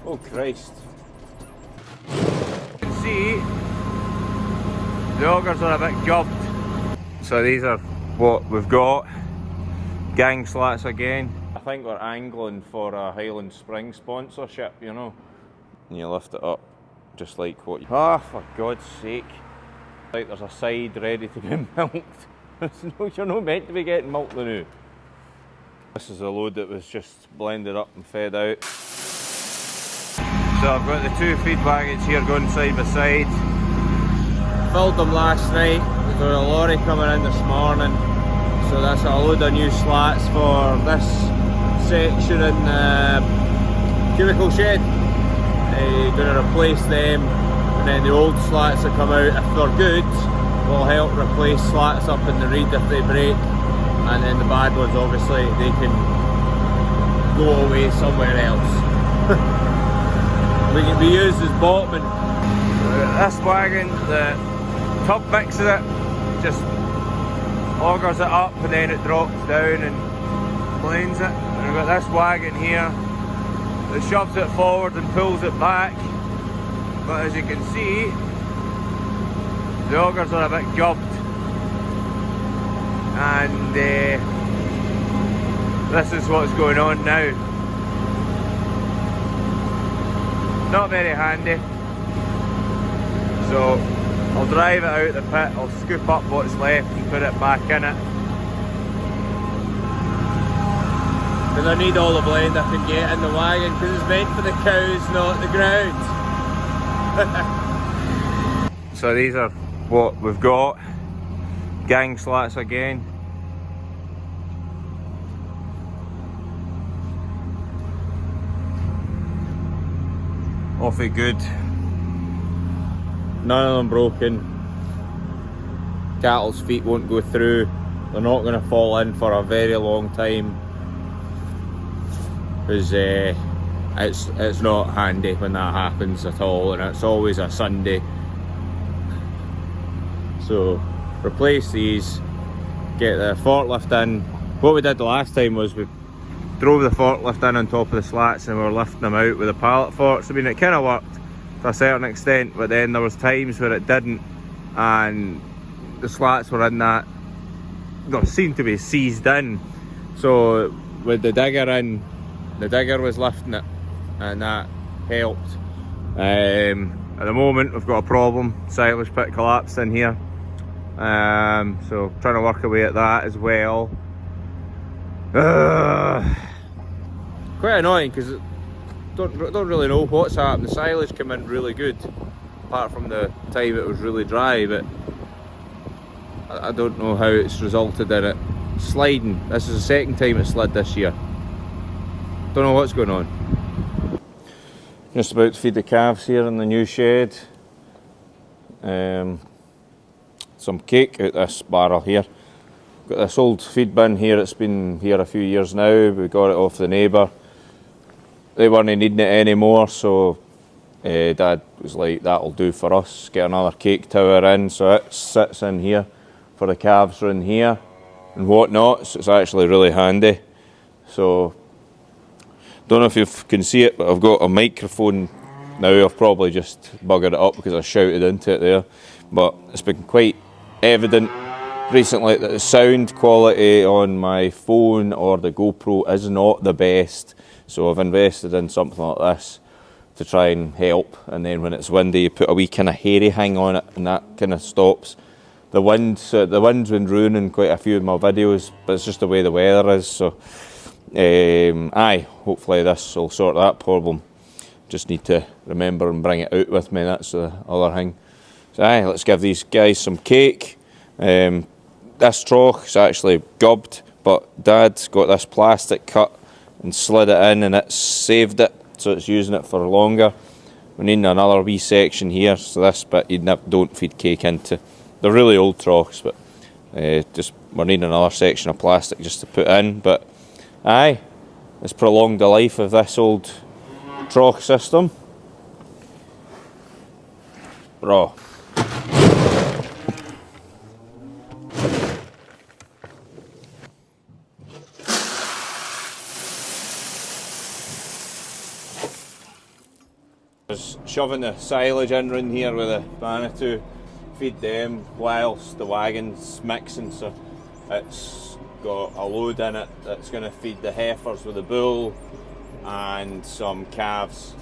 Oh Christ. You can see the augers are a bit gubbed. So these are what we've got. Gang slats again. I think we're angling for a Highland Spring sponsorship, you know. And you lift it up just like what you... Ah, for God's sake. Like there's a side ready to be milked. You're not meant to be getting milked now. This is a load that was just blended up and fed out. So I've got the two feed wagons here going side by side. Filled them last night. We've got a lorry coming in this morning. So that's a load of new slats for this section in the cubicle shed. Going to replace them, and then the old slats that come out, if they're good, will help replace slats up in the reed if they break. And then the bad ones, obviously, they can go away somewhere else. We can be used as bottom. This wagon, the tub mixes it, just augers it up and then it drops down and blends it. And we've got this wagon here that shoves it forward and pulls it back. But as you can see, the augers are a bit gubbed. And this is what's going on now. Not very handy. So I'll drive it out the pit, I'll scoop up what's left and put it back in it. Because I need all the blend I can get in the wagon, because it's meant for the cows, not the ground. So these are what we've got. Gang slats again. Awfully good. None of them broken. Cattle's feet won't go through. They're not going to fall in for a very long time. Because it's not handy when that happens at all, and it's always a Sunday. So replace these, get the forklift in. What we did the last time was we drove the forklift in on top of the slats and we were lifting them out with the pallet forks. I mean, it kind of worked to a certain extent, but then there was times where it didn't, and the slats were in that, seemed to be seized in. So with the digger in, the digger was lifting it, and that helped. At the moment we've got a problem. Silage pit collapsed in here. So trying to work away at that as well. Quite annoying because don't really know what's happened. The silage came in really good, apart from the time it was really dry, but I don't know how it's resulted in it sliding. This is the second time it slid this year. Don't know what's going on. Just about to feed the calves here in the new shed. Some cake out this barrel here. Got this old feed bin here, it's been here a few years now. We got it off the neighbour. They weren't needing it anymore, so Dad was like, that'll do for us. Get another cake tower in, so it sits in here for the calves in here and whatnot. So it's actually really handy. So don't know if you can see it, but I've got a microphone now. I've probably just buggered it up because I shouted into it there, but it's been quite evident recently that the sound quality on my phone or the GoPro is not the best. So I've invested in something like this to try and help, and then when it's windy you put a wee kind of hairy hang on it and that kind of stops the wind. So the wind's been ruining quite a few of my videos, but it's just the way the weather is. So hopefully this will sort that problem. Just need to remember and bring it out with me, that's the other thing. So let's give these guys some cake. This trough is actually gubbed, but Dad's got this plastic cut and slid it in and it's saved it, so it's using it for longer. We need another wee section here, so this bit you don't feed cake into. They're really old troughs, but just we're needing another section of plastic just to put in. But it's prolonged the life of this old trough system. Raw. Just shoving the silage in here with a Manitou, feed them whilst the wagon's mixing, so it's got a load in it that's going to feed the heifers with the bull and some calves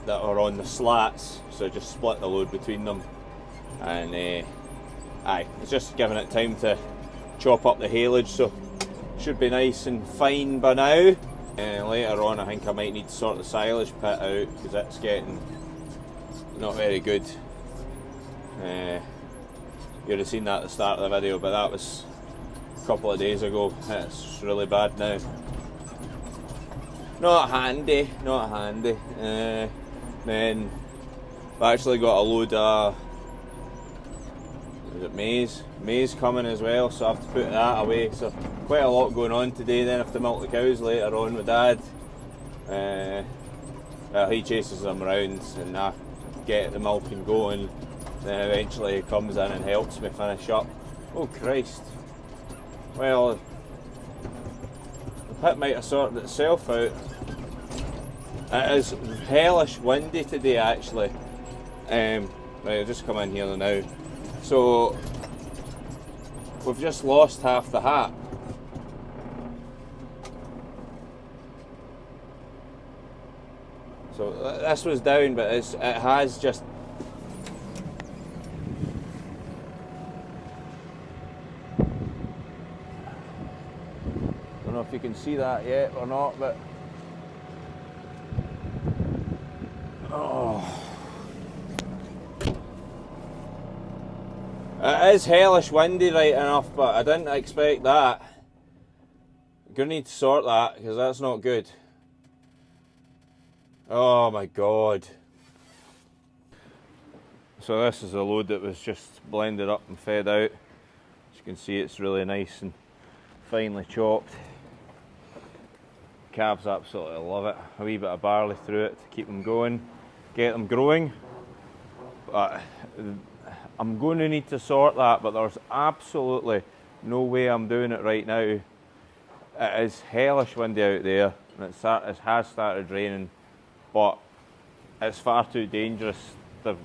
that are on the slats, so just split the load between them. And it's just giving it time to chop up the haylage, so should be nice and fine by now. And later on I think I might need to sort the silage pit out because it's getting not very good. You would have seen that at the start of the video, but that was a couple of days ago. It's really bad now. Not handy. Then I've actually got a load of, is it maize coming as well, so I have to put that away. So quite a lot going on today. Then I have to milk the cows later on with Dad. Well, he chases them around and I get the milking going. Then eventually he comes in and helps me finish up. Oh Christ. Well, the pit might have sorted itself out. It is hellish windy today actually. Right, I'll just come in here now. So we've just lost half the hat. So this was down, but it has just don't know if you can see that yet or not, but it is hellish windy right enough, but I didn't expect that. I'm going to need to sort that because that's not good. Oh my god. So this is a load that was just blended up and fed out. As you can see, it's really nice and finely chopped. Calves absolutely love it. A wee bit of barley through it to keep them going, get them growing. But I'm going to need to sort that, but there's absolutely no way I'm doing it right now. It is hellish windy out there, and it has started raining, but it's far too dangerous. The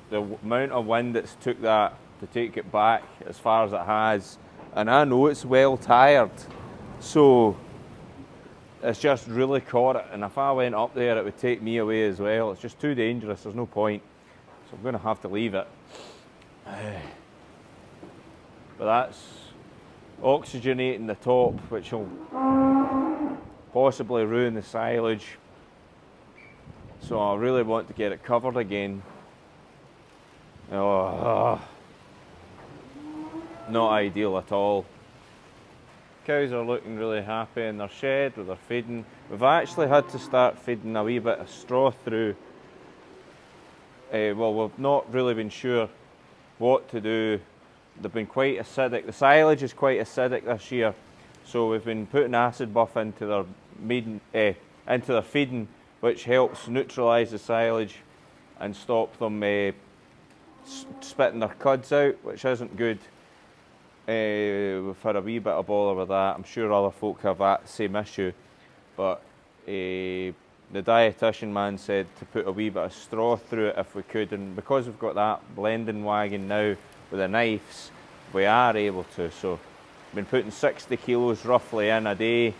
amount of wind that's took that to take it back as far as it has, and I know it's well tired, so it's just really caught it, and if I went up there it would take me away as well. It's just too dangerous, there's no point, so I'm going to have to leave it. But that's oxygenating the top, which will possibly ruin the silage, so I really want to get it covered again. Not ideal at all. Cows are looking really happy in their shed with their feeding. We've actually had to start feeding a wee bit of straw through. Well, we've not really been sure what to do. They've been quite acidic. The silage is quite acidic this year, so we've been putting acid buff into their feeding, which helps neutralise the silage and stop them spitting their cuds out, which isn't good. We've had a wee bit of bother with that. I'm sure other folk have that same issue, but the dietitian man said to put a wee bit of straw through it if we could, and because we've got that blending wagon now with the knives, we are able to. So I've been putting 60 kilos roughly in a day,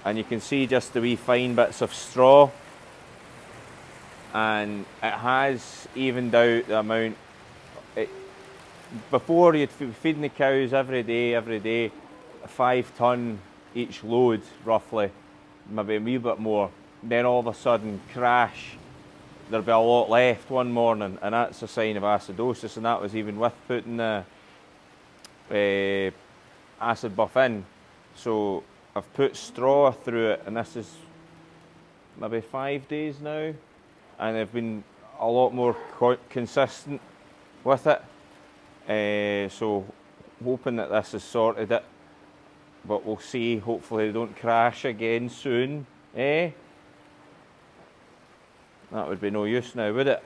and you can see just the wee fine bits of straw, and it has evened out the amount. Before you'd be feeding the cows every day, 5 tonne each load roughly, maybe a wee bit more. Then all of a sudden, crash, there'll be a lot left one morning, and that's a sign of acidosis, and that was even with putting the acid buff in. So I've put straw through it, and this is maybe 5 days now, and I've been a lot more consistent with it. So hoping that this has sorted it, but we'll see. Hopefully they don't crash again soon, eh? That would be no use now, would it?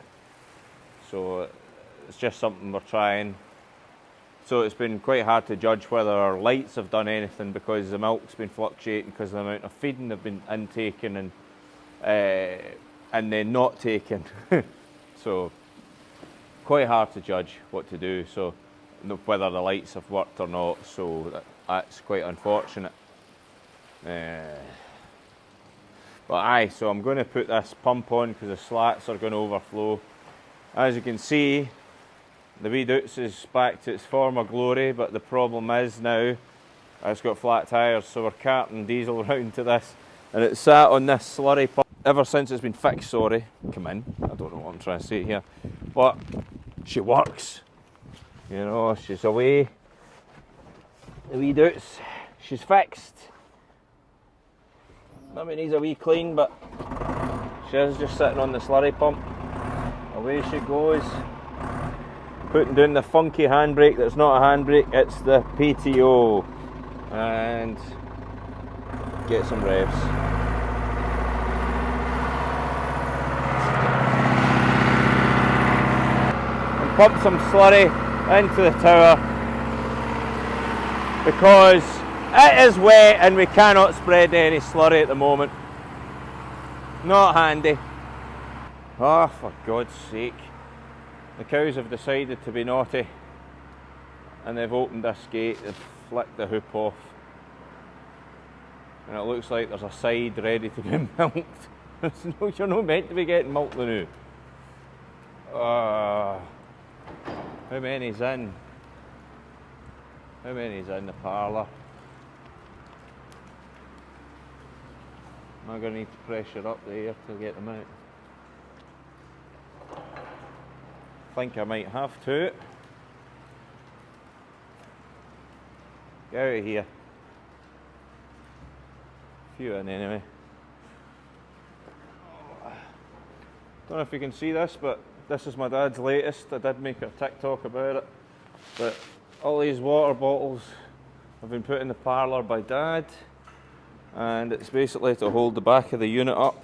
So it's just something we're trying. So it's been quite hard to judge whether our lights have done anything, because the milk's been fluctuating because of the amount of feeding they've been intaking and then not taking. so quite hard to judge what to do, so whether the lights have worked or not, so that's quite unfortunate. But aye, so I'm going to put this pump on because the slats are going to overflow. As you can see, the wee Doots is back to its former glory, but the problem is now it's got flat tyres, so we're carting diesel round to this, and it's sat on this slurry pump ever since it's been fixed. Sorry, come in, I don't know what I'm trying to say here, but she works, you know, she's away, the wee Doots, she's fixed. Maybe needs a wee clean, but she is just sitting on the slurry pump. Away she goes, putting down the funky handbrake that's not a handbrake, it's the PTO, and get some revs. And pump some slurry into the tower because it is wet and we cannot spread any slurry at the moment. Not handy. Oh, for God's sake. The cows have decided to be naughty and they've opened this gate, they've flicked the hoop off. And it looks like there's a side ready to be milked. No, you're not meant to be getting milked now. How many's in? How many's in the parlour? Am I going to need to pressure up the air to get them out? I think I might have to. Get out of here. A few in anyway. Don't know if you can see this, but this is my dad's latest. I did make a TikTok about it. But all these water bottles have been put in the parlour by Dad. And it's basically to hold the back of the unit up.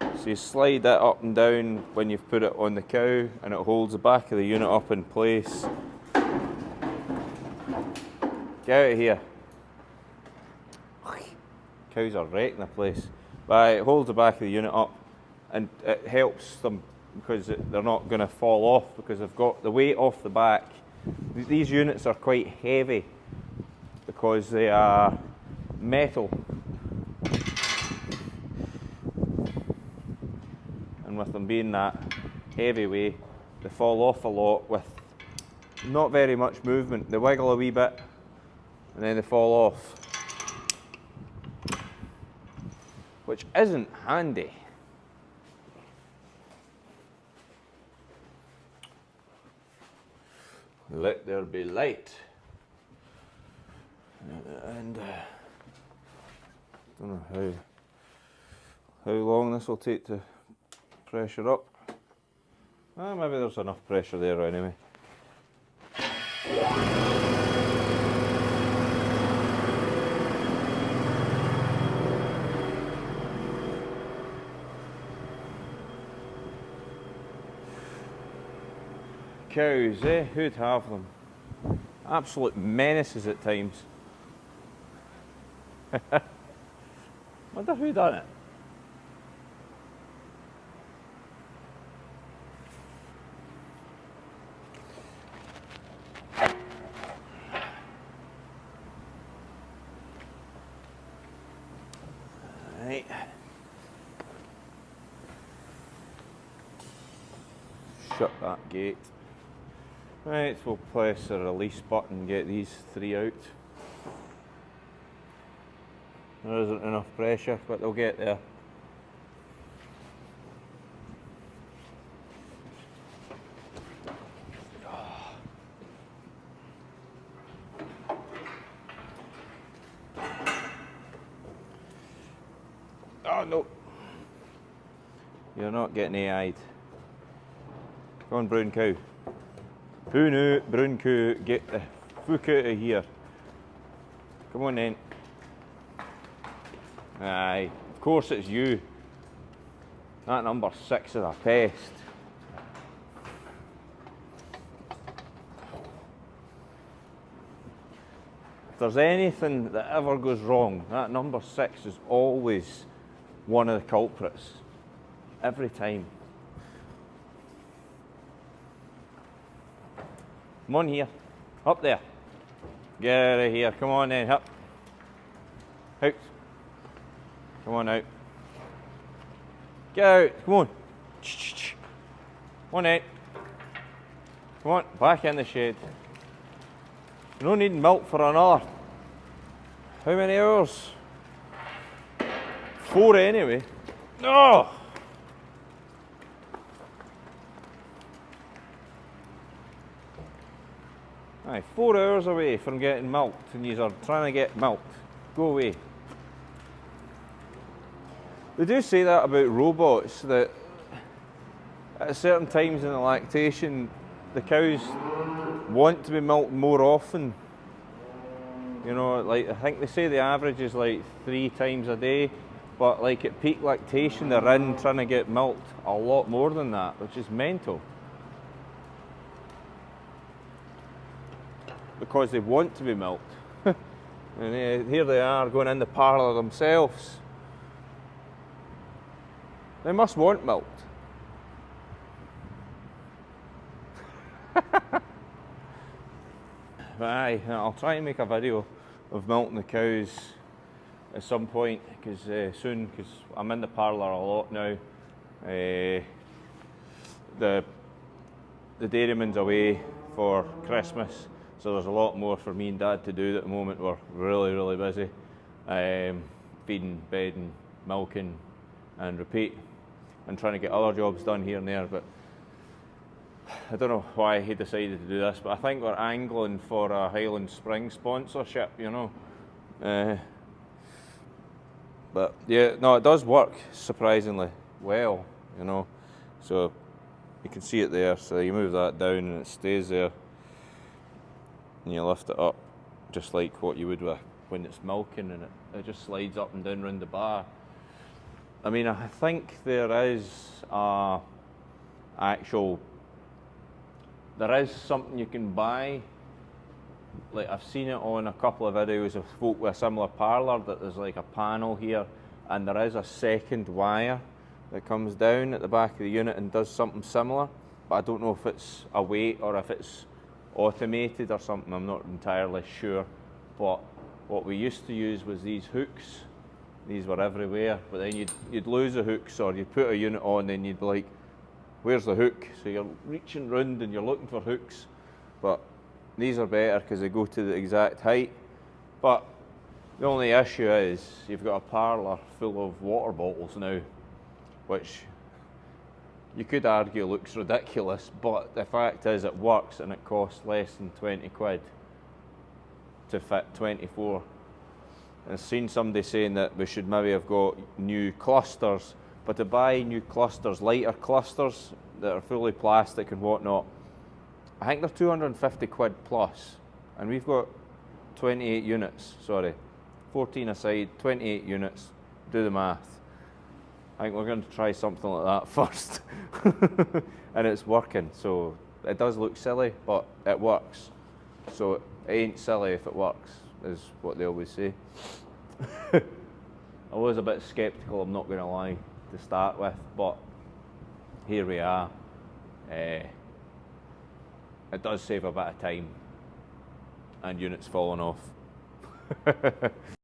So you slide that up and down when you've put it on the cow, and it holds the back of the unit up in place. Get out of here. Cows are wrecking the place. But it holds the back of the unit up, and it helps them because they're not going to fall off because they've got the weight off the back. These units are quite heavy because they are metal. And with them being that heavyweight, they fall off a lot with not very much movement. They wiggle a wee bit and then they fall off, which isn't handy. Let there be light. And don't know how long this will take to pressure up. Maybe there's enough pressure there anyway. Cows, who'd have them? Absolute menaces at times. Wonder who done it? Right. Shut that gate. Right, we'll press the release button and get these three out. There isn't enough pressure, but they'll get there. Oh no! You're not getting AI'd. Go on, brown cow. Who knew, brown cow, get the fuck out of here. Come on then. Aye, of course it's you. That number 6 is a pest. If there's anything that ever goes wrong, that number 6 is always one of the culprits. Every time. Come on here. Up there. Get out of here. Come on then. Up. Out. Come on out. Get out. Come on. Come on then. Come on. Back in the shed. You don't need milk for another. How many hours? 4 anyway. Oh! Aye, 4 hours away from getting milked, and you are trying to get milked. Go away. They do say that about robots, that at certain times in the lactation, the cows want to be milked more often. You know, like I think they say the average is like 3 times a day, but like at peak lactation, they're in trying to get milked a lot more than that, which is mental. Because they want to be milked. And here they are going in the parlour themselves. They must want milked. But aye, I'll try and make a video of milking the cows at some point, because soon, because I'm in the parlour a lot now. The dairyman's away for Christmas, so there's a lot more for me and Dad to do at the moment. We're really busy. Feeding, bedding, milking and repeat, and trying to get other jobs done here and there, but I don't know why he decided to do this, but I think we're angling for a Highland Spring sponsorship, you know. But yeah, no, it does work surprisingly well, you know. So you can see it there, so you move that down and it stays there. And you lift it up, just like what you would with when it's milking, and it just slides up and down around the bar. I mean, I think there is something you can buy. Like I've seen it on a couple of videos of folk with a similar parlour, that there's like a panel here and there is a second wire that comes down at the back of the unit and does something similar, but I don't know if it's a weight or if it's automated or something. I'm not entirely sure. But what we used to use was these hooks. These were everywhere, but then you'd lose the hooks, or you'd put a unit on and you'd be like, where's the hook? So you're reaching round and you're looking for hooks. But these are better because they go to the exact height. But the only issue is you've got a parlour full of water bottles now, which you could argue looks ridiculous, but the fact is it works, and it costs less than 20 quid to fit 24. I've seen somebody saying that we should maybe have got new clusters, but to buy new clusters, lighter clusters that are fully plastic and whatnot, I think they're 250 quid plus, and we've got 28 units, 14 aside, 28 units, do the math. I think we're going to try something like that first. And it's working, so it does look silly, but it works. So it ain't silly if it works, is what they always say. I was a bit sceptical, I'm not going to lie, to start with, but here we are. It does save a bit of time and units falling off.